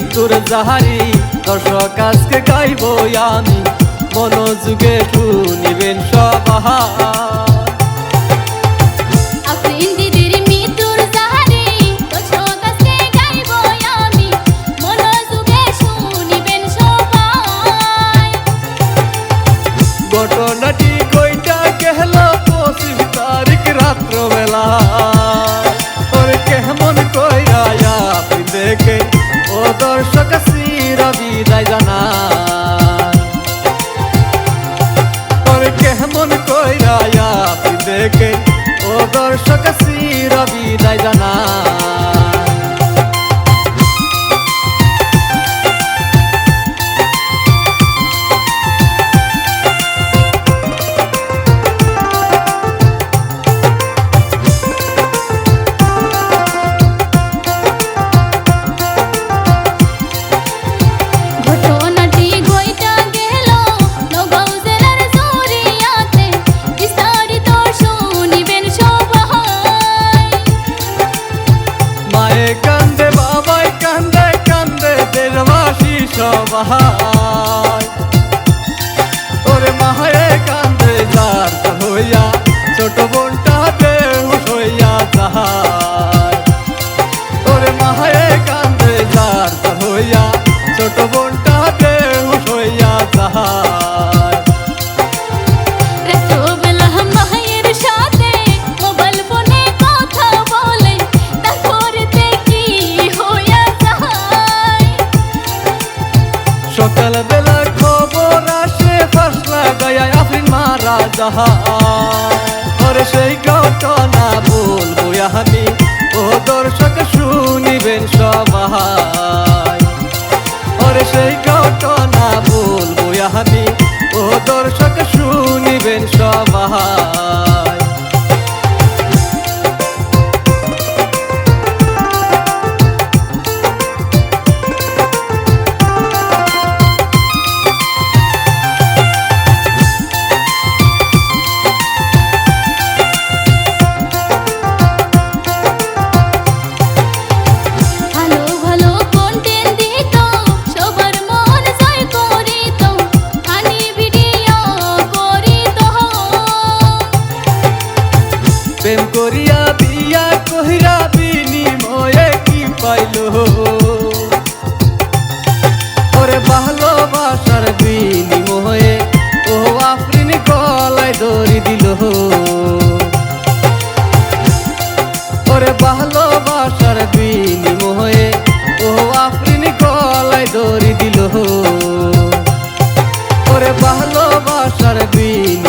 মৃত্যুর জাহারি দর্শক আজকে গাইব আমি মনোযোগে শুনিবেন সবাই। ঘটনাটি কইটা গেল 25 তারিখ রাত্রবেলা, ওরে কেমন কইরা আপনি দেখে ও দর্শক চির বিদায় জানান। ওরে কেমন কইরা আপনি দেখে ও দর্শক চির বিদায় জানান। কান্দে বাবাই কান্দে কান্দে দেশবাসী সবাই, ওরে মায়ে কান্দে যার হইয়া ছোট বোনটা বেহুশ হইয়া যায়। ওরে মায়ে কান্দে যার হইয়া ছোট বোনটা বেহুশ হইয়া যায়। সকালবেলা খবর আসে ফাঁস লাগায় আফরিন মারা যায়। ওরে সেই ঘটনা বলবো আমি ও দর্শক শুনিবেন সবাই। ওরে সেই ঘটনা বলবো আমি ও দর্শক শুনিবেন সবাই। প্রেম করিয়া বিয়া কহিরা বিনিময়ে কি পাইল, ওরে ভালোবাসার বিনিময়ে ও আফরিন গলায় দড়ি দিল। ওরে ভালোবাসার বিনিময়ে ও আফরিন গলায় দড়ি দিল। ওরে ভালোবাসার বিনিময়ে